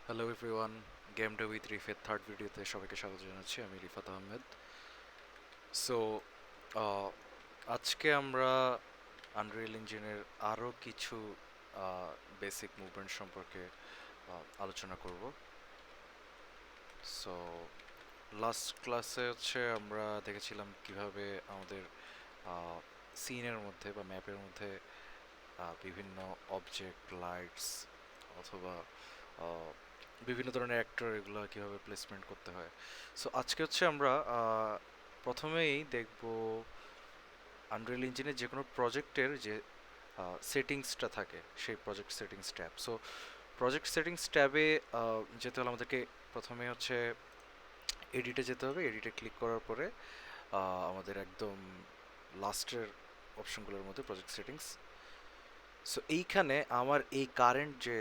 Hello everyone, game day with রিফের third ভিডিওতে সবাইকে স্বাগত জানাচ্ছি। আমি রিফাত আহমেদ। সো আজকে আমরা আনরিয়েল ইঞ্জিনের আরও কিছু বেসিক মুভমেন্ট সম্পর্কে আলোচনা করব। সো লাস্ট ক্লাসে আমরা দেখেছিলাম কিভাবে আমাদের সিনের মধ্যে বা ম্যাপের মধ্যে বিভিন্ন অবজেক্ট, লাইটস অথবা আহ, বিভিন্ন ধরনের অ্যাক্টর এগুলো কীভাবে প্লেসমেন্ট করতে হয়। সো আজকে আমরা প্রথমেই দেখব আনরিয়েল ইঞ্জিনের যে কোনো প্রজেক্টের যে সেটিংসটা থাকে, সেই project settings tab. So project settings ট্যাবে যেতে হলে আমাদেরকে প্রথমে এডিটে যেতে হবে। এডিটে ক্লিক করার পরে আমাদের একদম লাস্টের অপশনগুলোর মধ্যে প্রজেক্ট সেটিংস। সো এইখানে আমার এই কারেন্ট যে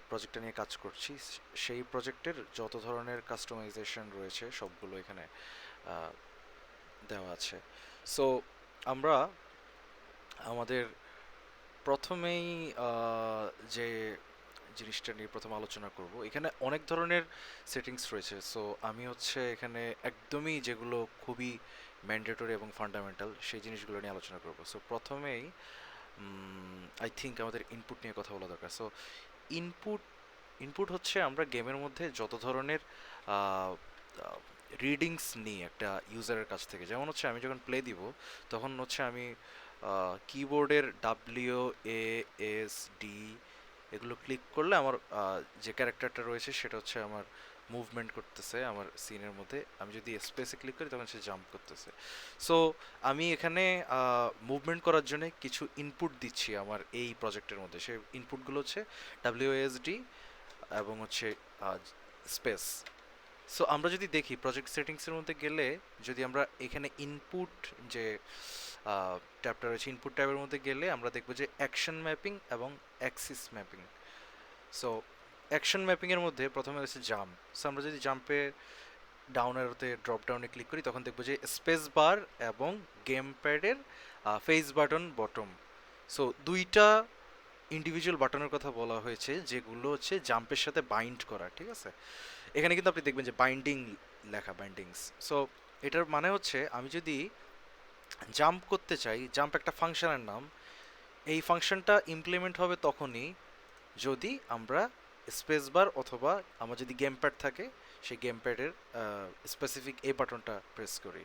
প্রজেক্টটা নিয়ে কাজ করছি, সেই প্রজেক্টের যত ধরনের কাস্টমাইজেশন রয়েছে সবগুলো এখানে আহ, দেওয়া আছে। সো আমরা আমাদের প্রথমেই যে জিনিসটা নিয়ে প্রথম আলোচনা করব, এখানে অনেক ধরনের সেটিংস রয়েছে। সো আমি এখানে একদমই যেগুলো খুবই ম্যান্ডেটরি এবং ফান্ডামেন্টাল সেই জিনিসগুলো নিয়ে আলোচনা করব। সো প্রথমেই আই থিঙ্ক আমাদের ইনপুট নিয়ে কথা বলা দরকার। সো ইনপুট ইনপুট হচ্ছে আমরা গেমের মধ্যে যত ধরনের রিডিংস নিই একটা ইউজারের কাছ থেকে। যেমন আমি যখন প্লে দিব, তখন আমি কিবোর্ডের WASD এগুলো ক্লিক করলে আমার যে ক্যারেক্টারটা রয়েছে সেটা আমার মুভমেন্ট করতেছে আমার সিনের মধ্যে। আমি যদি স্পেসে ক্লিক করি তখন সে জাম্প করতেছে। সো আমি এখানে মুভমেন্ট করার জন্য কিছু ইনপুট দিচ্ছি আমার এই প্রজেক্টের মধ্যে। সেই ইনপুটগুলো WASD এবং স্পেস। সো আমরা যদি দেখি প্রজেক্ট সেটিংসের মধ্যে গেলে, যদি আমরা এখানে ইনপুট যে ট্যাবটা রয়েছে, ইনপুট ট্যাবের মধ্যে গেলে আমরা দেখবো যে অ্যাকশন ম্যাপিং এবং অ্যাক্সিস ম্যাপিং। সো অ্যাকশন ম্যাপিংয়ের মধ্যে প্রথমে রয়েছে জাম্প। সো আমরা যদি জাম্পে ডাউন অ্যারোতে ড্রপ ডাউনে ক্লিক করি, তখন দেখবো যে স্পেস বার এবং গেম প্যাডের ফেস বাটন বটম, সো দুইটা ইন্ডিভিজুয়াল বাটনের কথা বলা হয়েছে, যেগুলো জাম্পের সাথে বাইন্ড করা। ঠিক আছে, এখানে কিন্তু আপনি দেখবেন যে বাইন্ডিং লেখা, বাইন্ডিংস। সো এটার মানে আমি যদি জাম্প করতে চাই, জাম্প একটা ফাংশনের নাম। এই ফাংশনটা ইমপ্লিমেন্ট হবে তখনই যদি আমরা স্পেস বার অথবা আমার যদি গেম প্যাড থাকে, সেই গেম প্যাডের স্পেসিফিক এই বাটনটা প্রেস করি।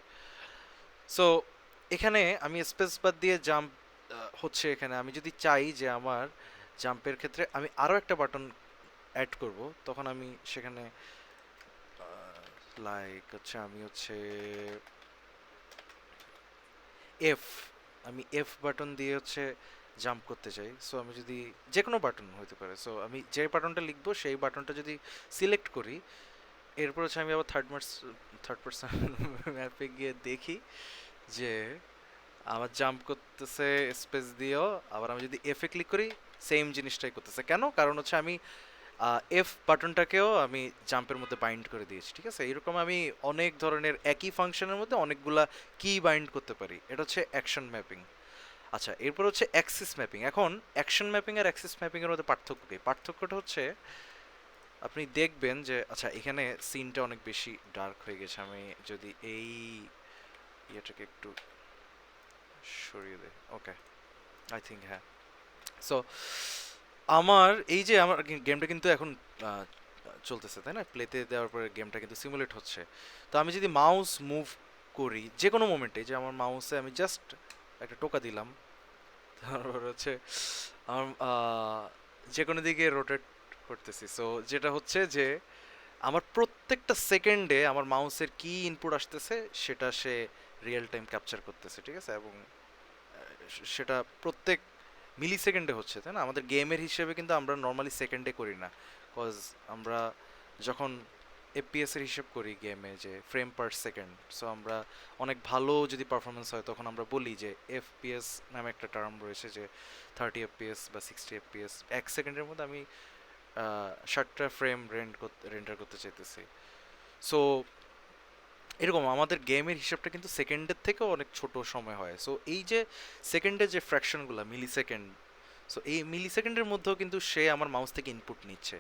সো এখানে আমি স্পেস বার দিয়ে জাম্প এখানে আমি যদি চাই যে আমার জাম্পের ক্ষেত্রে আমি আরও একটা বাটন অ্যাড করব, তখন আমি সেখানে লাইক আমি এফ আমি এফ বাটন দিয়ে জাম্প করতে চাই। সো আমি যদি যে কোনো বাটন হতে পারে, সো আমি যে বাটনটা লিখবো সেই বাটনটা যদি সিলেক্ট করি, এরপর আমি আবার থার্ড পার্সন ম্যাপে গিয়ে দেখি যে আমার জাম্প করতেছে স্পেস দিয়েও। আবার আমি যদি এফ এ ক্লিক করি, সেম জিনিসটাই করতেছে। কেন? কারণ আমি এফ বাটনটাকেও আমি জাম্পের মধ্যে বাইন্ড করে দিয়েছি। ঠিক আছে, এরকম আমি অনেক ধরনের একই ফাংশনের মধ্যে অনেকগুলা কি বাইন্ড করতে পারি। এটা অ্যাকশন ম্যাপিং। আচ্ছা, এরপর অ্যাক্সিস ম্যাপিং। এখন অ্যাকশন ম্যাপিং আর অ্যাক্সিস ম্যাপিং এর মধ্যে পার্থক্য কি? পার্থক্যটা আপনি দেখবেন যে আচ্ছা, এখানে সিনটা অনেক বেশি ডার্ক হয়ে গেছে। আমি যদি এই ইয়েটাকে একটু সরিয়ে দেই, ওকে, আই থিঙ্ক, হ্যাঁ। সো আমার এই যে আমার গেমটা কিন্তু এখন আহ, চলতেছে, তাই না? প্লেতে দেওয়ার পরে গেমটা কিন্তু সিমুলেট হচ্ছে। তো আমি যদি মাউস মুভ করি যে কোনো মোমেন্টে, যে আমার মাউসে আমি জাস্ট একটা টোকা দিলাম, তারপর আমার যে কোনো দিকে রোটেট করতেছি। সো যেটা যে আমার প্রত্যেকটা সেকেন্ডে আমার মাউসের কি ইনপুট আসতেছে সেটা সে রিয়েল টাইম ক্যাপচার করতেছে। ঠিক আছে, এবং সেটা প্রত্যেক মিলি সেকেন্ডে হচ্ছে, তাই না? আমাদের গেমের হিসেবে কিন্তু আমরা নর্মালি সেকেন্ডে করি না, কজ আমরা যখন এফপিএস এর হিসেব করি গেমে, যে ফ্রেম পার সেকেন্ড। সো আমরা অনেক ভালো যদি পারফরমেন্স হয়, তখন আমরা বলি যে এফপিএস নামে একটা টার্ম রয়েছে, যে 30 FPS বা 60 FPS, 1 সেকেন্ডের মধ্যে আমি 60টা ফ্রেম রেন্ডার করতে চাইতেছি। সো এরকম আমাদের গেমের হিসাবটা কিন্তু সেকেন্ডের থেকেও অনেক ছোট সময় হয়। সো এই যে সেকেন্ডের যে ফ্র্যাকশনগুলো, মিলি সেকেন্ড, সো এই মিলি সেকেন্ডের মধ্যেও কিন্তু সে আমার মাউস থেকে ইনপুট নিচ্ছে।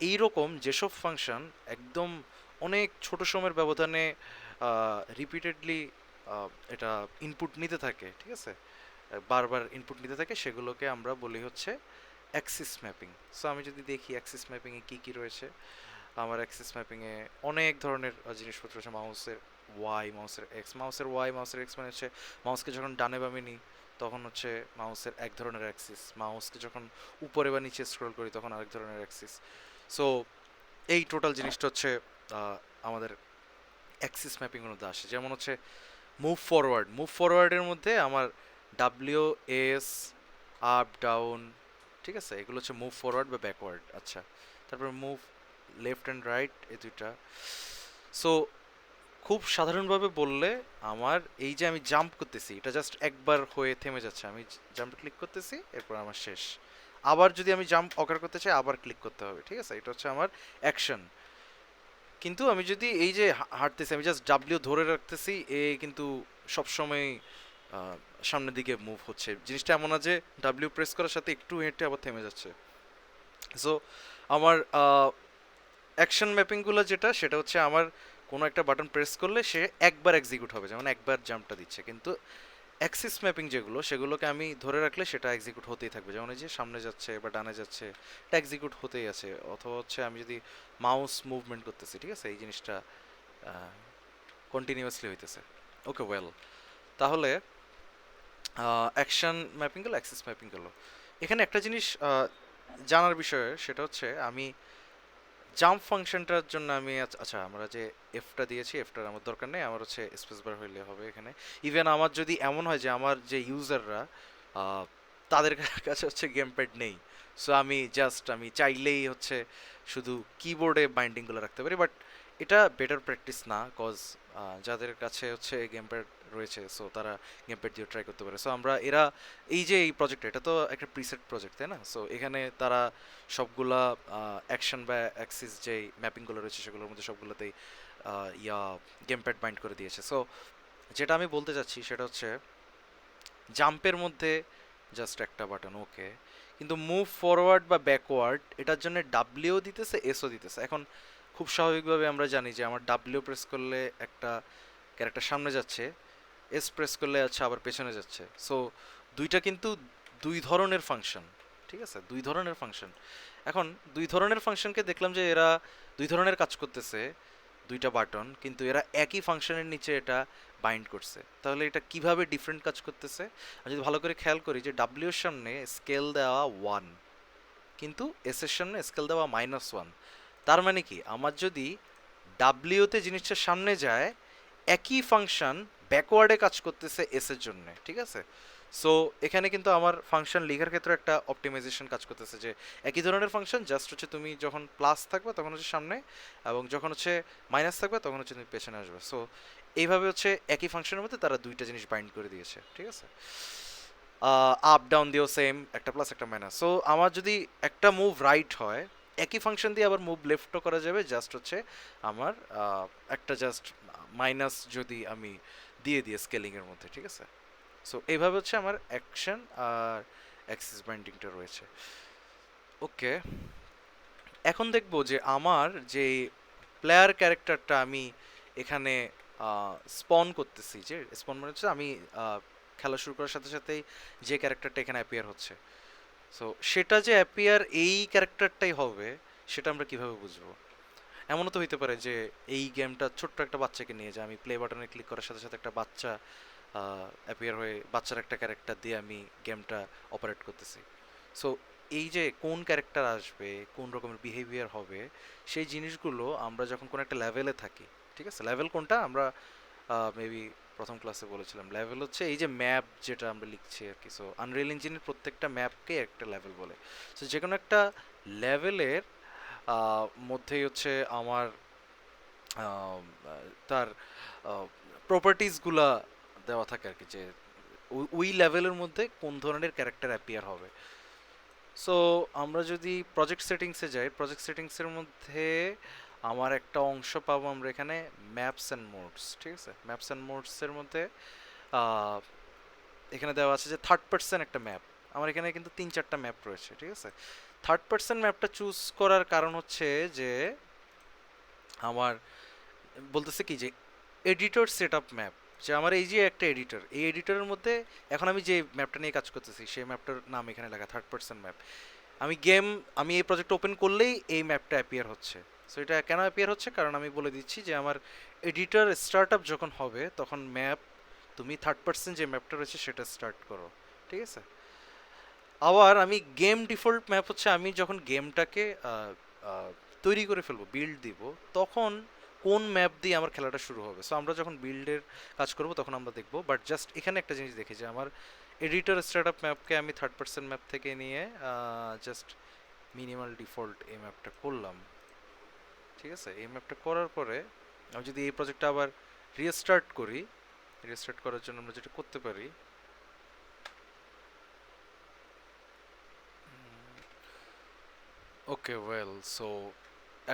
এইরকম যেসব ফাংশন একদম অনেক ছোট সময়ের ব্যবধানে রিপিটেডলি এটা ইনপুট নিতে থাকে, ঠিক আছে, বারবার ইনপুট নিতে থাকে, সেগুলোকে আমরা বলি হচ্ছে অ্যাক্সিস ম্যাপিং। সো আমি যদি দেখি অ্যাক্সিস ম্যাপিংয়ে কী কী রয়েছে, আমার অ্যাক্সিস ম্যাপিংয়ে অনেক ধরনের জিনিসপত্র আছে। মাউসের ওয়াই, মাউসের এক্স, মাউসের ওয়াই, মাউসের এক্স মানে হচ্ছে মাউসকে যখন ডানে বামে নিই তখন হচ্ছে মাউসের এক ধরনের অ্যাক্সিস, মাউসকে যখন উপরে বা নিচে স্ক্রল করি তখন আরেক ধরনের অ্যাক্সিস। সো এই টোটাল জিনিসটা হচ্ছে আমাদের অ্যাক্সিস ম্যাপিংয়ের মধ্যে আসে। যেমন হচ্ছে মুভ ফরওয়ার্ড, মুভ ফরওয়ার্ডের মধ্যে আমার ডাব্লিউ এস, আপ ডাউন, ঠিক আছে, এগুলো হচ্ছে মুভ ফরওয়ার্ড বা ব্যাকওয়ার্ড। আচ্ছা, তারপর মুভ লেফট অ্যান্ড রাইট, এই দুইটা। সো খুব সাধারণভাবে বললে আমার এই যে আমি জাম্প করতেছি এটা জাস্ট একবার হয়ে থেমে যাচ্ছে, আমি জাম্প ক্লিক করতেছি এরপর আমার শেষ। আবার যদি আমি জাম্প অকার করতে চাই আবার ক্লিক করতে হবে, ঠিক আছে, এটা হচ্ছে আমার অ্যাকশন। কিন্তু আমি যদি এই যে হাঁটতেছি আমি জাস্ট ডাব্লিউ ধরে রাখতেছি, এ কিন্তু সবসময় সামনের দিকে মুভ হচ্ছে। জিনিসটা এমন না যে ডাব্লিউ প্রেস করার সাথে একটু হেঁটে আবার থেমে যাচ্ছে। সো আমার অ্যাকশন ম্যাপিংগুলো যেটা সেটা হচ্ছে আমার কোনো একটা বাটন প্রেস করলে সে একবার এক্সিকিউট হবে, যেমন একবার জাম্পটা দিচ্ছে। কিন্তু অ্যাক্সিস ম্যাপিং যেগুলো সেগুলোকে আমি ধরে রাখলে সেটা এক্সিকিউট হতেই থাকবে, যেমন এই যে সামনে যাচ্ছে বা ডানে যাচ্ছে এটা এক্সিকিউট হতেই আছে। অথবা হচ্ছে আমি যদি মাউস মুভমেন্ট করতেছি, ঠিক আছে, এই জিনিসটা কন্টিনিউয়াসলি হইতেছে। ওকে, ওয়েল, তাহলে অ্যাকশন ম্যাপিং গেলো, অ্যাক্সিস ম্যাপিং গেলো। এখানে একটা জিনিস জানার বিষয় সেটা হচ্ছে আমি জাম্প ফাংশনটার জন্য আমি আচ্ছা আমরা যে এফটা দিয়েছি এফটার আমার দরকার নেই, আমার হচ্ছে স্পেস বার হইলে হবে এখানে। ইভেন আমার যদি এমন হয় যে আমার যে ইউজাররা তাদের কাছে হচ্ছে গেম প্যাড নেই, সো আমি চাইলেই হচ্ছে শুধু কিবোর্ডে বাইন্ডিংগুলো রাখতে পারি, বাট এটা বেটার প্র্যাকটিস না, কজ যাদের কাছে হচ্ছে গেম প্যাড রয়েছে সো তারা গেম প্যাড দিয়ে ট্রাই করতে পারে। সো আমরা এরা এই যে এই প্রজেক্ট, এটা তো একটা প্রিসেট প্রজেক্ট তাই না, সো এখানে তারা সবগুলা অ্যাকশন বা অ্যাক্সিস যেই ম্যাপিংগুলো রয়েছে সেগুলোর মধ্যে সবগুলোতেই গেম প্যাড বাইন্ড করে দিয়েছে। সো যেটা আমি বলতে চাচ্ছি সেটা হচ্ছে জাম্পের মধ্যে জাস্ট একটা বাটন ওকে, কিন্তু মুভ ফরওয়ার্ড বা ব্যাকওয়ার্ড এটার জন্য ডাব্লিউ দিতেছে, এসও দিতেছে। এখন খুব স্বাভাবিকভাবে আমরা জানি যে আমার ডাব্লিউ প্রেস করলে একটা ক্যারেক্টার সামনে যাচ্ছে, এস প্রেস করলে আচ্ছা আবার পেছনে যাচ্ছে। সো দুইটা কিন্তু দুই ধরনের ফাংশন, ঠিক আছে, দুই ধরনের ফাংশন। এখন দুই ধরনের ফাংশনকে দেখলাম যে এরা দুই ধরনের কাজ করতেছে, দুইটা বাটন, কিন্তু এরা একই ফাংশনের নিচে এটা বাইন্ড করছে। তাহলে এটা কিভাবে ডিফারেন্ট কাজ করতেছে? আমি যদি ভালো করে খেয়াল করি যে ডাব্লিউ এর সামনে স্কেল দেওয়া 1, কিন্তু এস এর সামনে স্কেল দেওয়া -1। তার মানে কি আমার যদি ডাব্লিউতে জিনিসটা সামনে যায় একই ফাংশন ব্যাকওয়ার্ডে কাজ করতেছে এস এর জন্য, ঠিক আছে। সো এখানে কিন্তু আমার ফাংশন লেখার ক্ষেত্রে একটা অপটিমাইজেশন কাজ করতেছে, যে একই ধরনের ফাংশন জাস্ট হচ্ছে তুমি যখন প্লাস থাকবে তখন হচ্ছে সামনে, এবং যখন হচ্ছে মাইনাস থাকবে তখন হচ্ছে তুমি পেছনে আসবে। সো এইভাবে হচ্ছে একই ফাংশনের মধ্যে তারা দুইটা জিনিস বাইন্ড করে দিয়েছে, ঠিক আছে। আপ ডাউন দিয়েও সেম, একটা প্লাস একটা মাইনাস। সো আমার যদি একটা মুভ রাইট হয় একই ফাংশন দিয়ে আবার মুভ লেফটও করা যাবে, জাস্ট হচ্ছে আমার একটা জাস্ট মাইনাস যদি আমি দিয়ে স্কেলিংয়ের মধ্যে, ঠিক আছে। সো এইভাবে হচ্ছে আমার অ্যাকশন আর অ্যাক্সিস বাইন্ডিংটা রয়েছে। ওকে, এখন দেখবো যে আমার যে প্লেয়ার ক্যারেক্টারটা আমি এখানে স্পন করতেছি, যে স্পন মানে হচ্ছে আমি খেলা শুরু করার সাথে সাথেই যে ক্যারেক্টারটা এখানে অ্যাপিয়ার হচ্ছে, সো সেটা যে অ্যাপিয়ার এই ক্যারেক্টারটাই হবে সেটা আমরা কিভাবে বুঝবো? এমনও তো হইতে পারে যে এই গেমটা ছোট্ট একটা বাচ্চাকে নিয়ে, যে আমি প্লে বাটনে ক্লিক করার সাথে সাথে একটা বাচ্চা অ্যাপিয়ার হয়ে বাচ্চার একটা ক্যারেক্টার দিয়ে আমি গেমটা অপারেট করতেছি। সো এই যে কোন ক্যারেক্টার আসবে, কোন রকমের বিহেভিয়ার হবে, সেই জিনিসগুলো আমরা যখন কোনো একটা লেভেলে থাকি, ঠিক আছে, লেভেল কোনটা আমরা মেবি প্রথম ক্লাসে বলেছিলাম, লেভেল হচ্ছে এই যে ম্যাপ যেটা আমরা লিখছি আর কি। সো আনরিয়েল ইঞ্জিনের প্রত্যেকটা ম্যাপকে একটা লেভেল বলে। সো যে কোনো একটা লেভেলের মধ্যেই হচ্ছে আমার তার প্রপার্টিসগুলা দেওয়া থাকে আর কি, যে ওই লেভেলের মধ্যে কোন ধরনের ক্যারেক্টার অ্যাপিয়ার হবে। সো আমরা যদি প্রজেক্ট সেটিংসে যাই, প্রজেক্ট সেটিংসের মধ্যে আমার একটা অংশ পাবো আমরা এখানে ম্যাপস অ্যান্ড মোডস, ঠিক আছে। ম্যাপস অ্যান্ড মোডসের মধ্যে আহ, এখানে দেওয়া আছে যে থার্ড পার্সন একটা ম্যাপ। আমার এখানে কিন্তু 3-4টা ম্যাপ রয়েছে, ঠিক আছে। থার্ড পার্সন ম্যাপটা চুজ করার কারণ হচ্ছে যে আমার বলতেছে কি যে এডিটর সেট আপ ম্যাপ, যে আমার এই যে একটা এডিটর, এই এডিটরের মধ্যে এখন আমি যে ম্যাপটা নিয়ে কাজ করতেছি সেই ম্যাপটার নাম এখানে লেখা থার্ড পার্সন ম্যাপ। আমি গেম, আমি এই প্রজেক্ট ওপেন করলেই এই ম্যাপটা অ্যাপিয়ার হচ্ছে। সো এটা কেন অ্যাপিয়ার হচ্ছে, কারণ আমি বলে দিচ্ছি যে আমার এডিটর স্টার্ট আপ যখন হবে তখন ম্যাপ, তুমি থার্ড পার্সন যে ম্যাপটা রয়েছে সেটা স্টার্ট করো, ঠিক আছে। আবার আমি গেম ডিফল্ট ম্যাপ হচ্ছে আমি যখন গেমটাকে তৈরি করে ফেলবো, বিল্ড দিব, তখন কোন ম্যাপ দিয়ে আমার খেলাটা শুরু হবে। সো আমরা যখন বিল্ডের কাজ করব তখন আমরা দেখব। বাট জাস্ট এখানে একটা জিনিস দেখি যে আমার এডিটর স্টার্ট আপ ম্যাপকে আমি থার্ড পার্সন ম্যাপ থেকে নিয়ে জাস্ট মিনিমাল ডিফল্ট এই ম্যাপটা করলাম, ঠিক আছে। এই ম্যাপটা করার পরে আমি যদি এই প্রজেক্টটা আবার রিস্টার্ট করি, রিস্টার্ট করার জন্য আমরা যেটা করতে পারি, ওকে ওয়েল, সো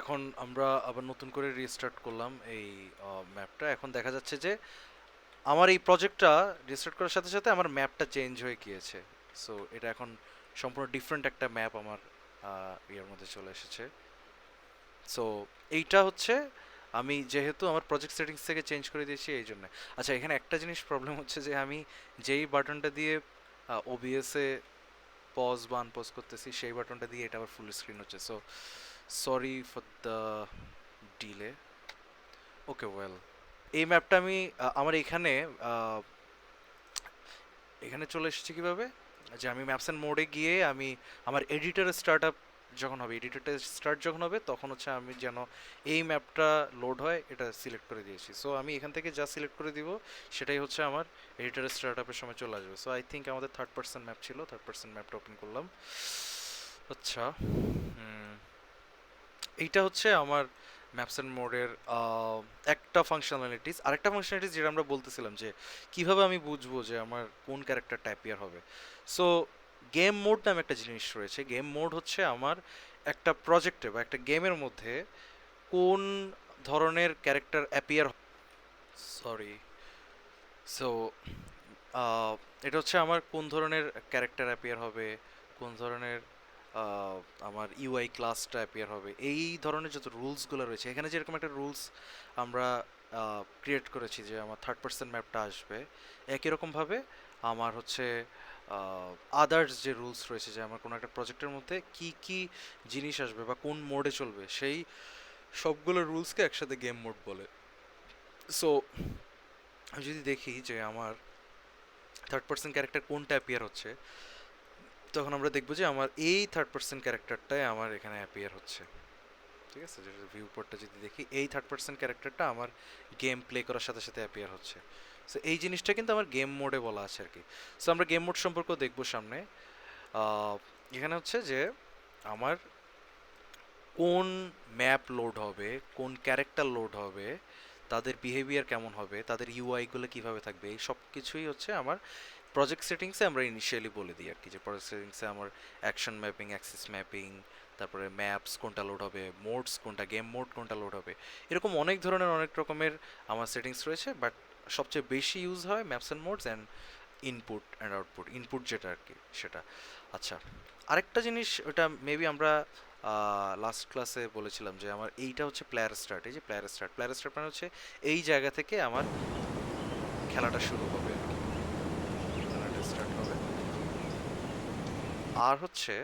এখন আমরা আবার নতুন করে রিস্টার্ট করলাম এই ম্যাপটা। এখন দেখা যাচ্ছে যে আমার এই প্রজেক্টটা রিস্টার্ট করার সাথে সাথে আমার ম্যাপটা চেঞ্জ হয়ে গিয়েছে। সো এটা এখন সম্পূর্ণ ডিফারেন্ট একটা ম্যাপ আমার ইয়ের মধ্যে চলে এসেছে। সো এইটা হচ্ছে আমি যেহেতু আমার প্রজেক্ট সেটিংস থেকে চেঞ্জ করে দিয়েছি এই জন্য। আচ্ছা, এখানে একটা জিনিস প্রবলেম হচ্ছে যে আমি যেই বাটনটা দিয়ে ওবিএসে পজ বা আনপজ করতেছি সেই বাটনটা দিয়ে এটা আবার ফুল স্ক্রিন হচ্ছে। So sorry for the delay. Okay well, এই ম্যাপটা আমি আমার এখানে আহ, এখানে চলে এসেছি কিভাবে, যে আমি ম্যাপস অ্যান্ড মোডে গিয়ে আমি আমার এডিটর স্টার্ট আপ যখন হবে, এডিটরটা স্টার্ট যখন হবে তখন হচ্ছে আমি যেন এই ম্যাপটা লোড হয় এটা সিলেক্ট করে দিয়েছি। সো আমি এখান থেকে যা সিলেক্ট করে দিব সেটাই হচ্ছে আমার এডিটর স্টার্ট আপের সময় চলে আসবে। সো আই থিঙ্ক আমাদের থার্ড পার্সন ম্যাপ ছিল, থার্ড পার্সন ম্যাপটা ওপেন করলাম। আচ্ছা, এইটা হচ্ছে আমার ম্যাপস অ্যান্ড মোডের একটা ফাংশনালিটিস। আরেকটা ফাংশনালিটিস যেটা আমরা বলতেছিলাম যে কিভাবে আমি বুঝবো যে আমার কোন ক্যারেক্টারটা অ্যাপিয়ার হবে। সো গেম মোড নামে একটা জিনিস রয়েছে। গেম মোড হচ্ছে আমার একটা প্রজেক্টে বা একটা গেমের মধ্যে কোন ধরনের ক্যারেক্টার অ্যাপিয়ার, সরি, সো এটা হচ্ছে আমার কোন ধরনের ক্যারেক্টার অ্যাপিয়ার হবে, কোন ধরনের আহ, আমার ইউআই ক্লাসটা অ্যাপিয়ার হবে, এই ধরনের যত রুলসগুলো রয়েছে এখানে, যেরকম একটা রুলস আমরা ক্রিয়েট করেছি যে আমার থার্ড পার্সন ম্যাপটা আসবে, একই রকমভাবে আমার হচ্ছে আদার্স যে রুলস রয়েছে যে আমার কোনো একটা প্রজেক্টের মধ্যে কি কি জিনিস আসবে বা কোন মোডে চলবে, সেই সবগুলো রুলসকে একসাথে গেম মোড বলে। সো আমি যদি দেখি যে আমার থার্ড পার্সন ক্যারেক্টার কোনটা অ্যাপিয়ার হচ্ছে, তখন আমরা দেখবো যে আমার এই থার্ড পার্সন ক্যারেক্টারটাই আমার এখানে অ্যাপিয়ার হচ্ছে, ঠিক আছে। যেটা ভিউ পোর্টটা যদি দেখি, এই থার্ড পার্সন ক্যারেক্টারটা আমার গেম প্লে করার সাথে সাথে অ্যাপিয়ার হচ্ছে। সো এই জিনিসটা কিন্তু আমার গেম মোডে বলা আছে আর কি। সো আমরা গেম মোড সম্পর্কেও দেখবো সামনে। আহ, এখানে হচ্ছে যে আমার কোন ম্যাপ লোড হবে, কোন ক্যারেক্টার লোড হবে, তাদের বিহেভিয়ার কেমন হবে, তাদের ইউআইগুলো কীভাবে থাকবে, এই সব কিছুই হচ্ছে আমার প্রজেক্ট সেটিংসে আমরা ইনিশিয়ালি বলে দিই আর কি। যে প্রজেক্ট সেটিংসে আমার অ্যাকশন ম্যাপিং, অ্যাক্সিস ম্যাপিং, তারপরে ম্যাপস কোনটা লোড হবে, মোডস কোনটা, গেম মোড কোনটা লোড হবে, এরকম অনেক ধরনের অনেক রকমের আমার সেটিংস রয়েছে। বাট সবচেয়ে বেশি ইউজ হয় maps and modes and input and output, input যেটা আর কি সেটা। আচ্ছা, আরেকটা জিনিস, ওটা মেবি আমরা লাস্ট ক্লাসে বলেছিলাম যে আমার এইটা হচ্ছে প্লেয়ার স্টার্ট। এই যে প্লেয়ার স্টার্ট, প্লেয়ার স্টার্ট মানে হচ্ছে এই জায়গা থেকে আমার খেলাটা শুরু হবে আর কি, খেলাটা স্টার্ট হবে। আর হচ্ছে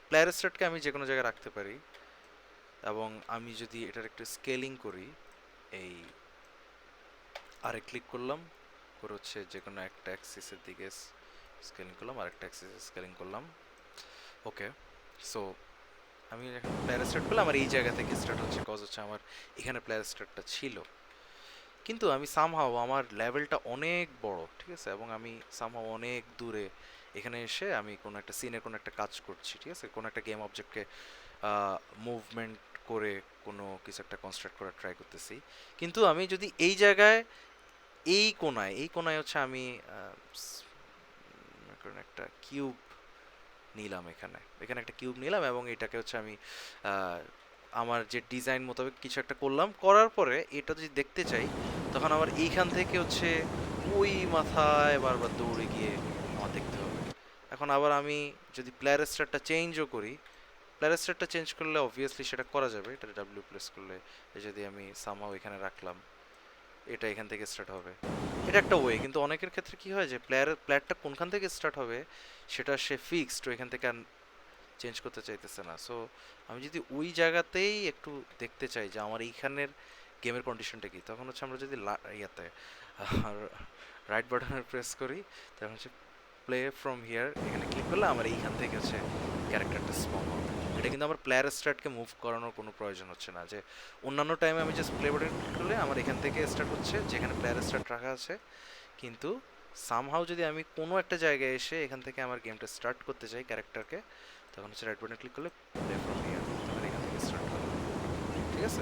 প্লেয়ার স্টার্টকে আমি যে কোনো জায়গায় রাখতে পারি, এবং আমি যদি এটার একটু স্কেলিং করি, এই আরে ক্লিক করলাম করে হচ্ছে যে কোনো একটা অ্যাক্সিসের দিকে স্কেলিং করলাম, আরেকটা অ্যাক্সিসে স্কেলিং করলাম। ওকে, সো আমি এখন প্লেয়ার স্টার্ট করলাম, আমার এই জায়গা থেকে স্টার্ট হচ্ছে, কজ হচ্ছে আমার এখানে প্লেয়ার স্টার্টটা ছিল। কিন্তু আমি সামহাও আমার লেভেলটা অনেক বড়, ঠিক আছে, এবং আমি সামহাও অনেক দূরে এখানে এসে আমি কোনো একটা সিনের কোনো একটা কাজ করছি, ঠিক আছে, কোনো একটা গেম অবজেক্টকে মুভমেন্ট করে কোনো কিছু একটা কনস্ট্রাক্ট করার ট্রাই করতেছি। কিন্তু আমি যদি এই জায়গায়, এই কোনায় হচ্ছে আমি একটা কিউব নিলাম, এখানে এখানে একটা কিউব নিলাম, এবং এটাকে হচ্ছে আমি আহ, আমার যে ডিজাইন মোতাবেক কিছু একটা করলাম, করার পরে এটা যদি দেখতে চাই তখন আমার এইখান থেকে হচ্ছে ওই মাথায় বারবার দৌড়ে গিয়ে আমার দেখতে হবে। এখন আবার আমি যদি প্লেয়ার স্টারটা চেঞ্জও করি, প্লেয়ার স্টার্টটা চেঞ্জ করলে অবভিয়াসলি সেটা করা যাবে, এটা ডাব্লিউ প্রেস করলে যদি আমি সামহাও এখানে রাখলাম, এটা এখান থেকে স্টার্ট হবে, এটা একটা ওয়ে। কিন্তু অনেকের ক্ষেত্রে কি হয় যে প্লেয়ারটা কোনখান থেকে স্টার্ট হবে সেটা সে ফিক্সড, এখান থেকে চেঞ্জ করতে চাইতেছে না। সো আমি যদি ওই জায়গাতেই একটু দেখতে চাই যে আমার এইখানের গেমের কন্ডিশনটা কি, তখন হচ্ছে আমরা যদি ইয়াতে রাইট বাটনের প্রেস করি, তখন হচ্ছে প্লে ফ্রম হিয়ার এখানে ক্লিক করলে আমার এইখান থেকে হচ্ছে ক্যারেক্টারটা স্পন হবে। এটা কিন্তু আমার প্লেয়ার স্টার্টকে মুভ করানোর কোনো প্রয়োজন হচ্ছে না, যে অন্যান্য টাইমে আমি জাস্ট প্লে বাটন ক্লিক করলে আমার এখান থেকে স্টার্ট হচ্ছে যেখানে প্লেয়ার স্টার্ট রাখা আছে। কিন্তু সামহাউ যদি আমি কোনো একটা জায়গায় এসে এখান থেকে আমার গেমটা স্টার্ট করতে চাই ক্যারেক্টারকে, তখন হচ্ছে রাইট বাটন ক্লিক করলে প্লে ফ্রম হিয়ার, তখন এখান থেকে স্টার্ট করবে। ঠিক আছে?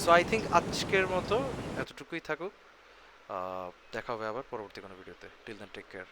সো আই থিঙ্ক আজকের মতো এতটুকুই থাকুক। দেখা হবে আবার পরবর্তী কোনো ভিডিওতে। Till then take care.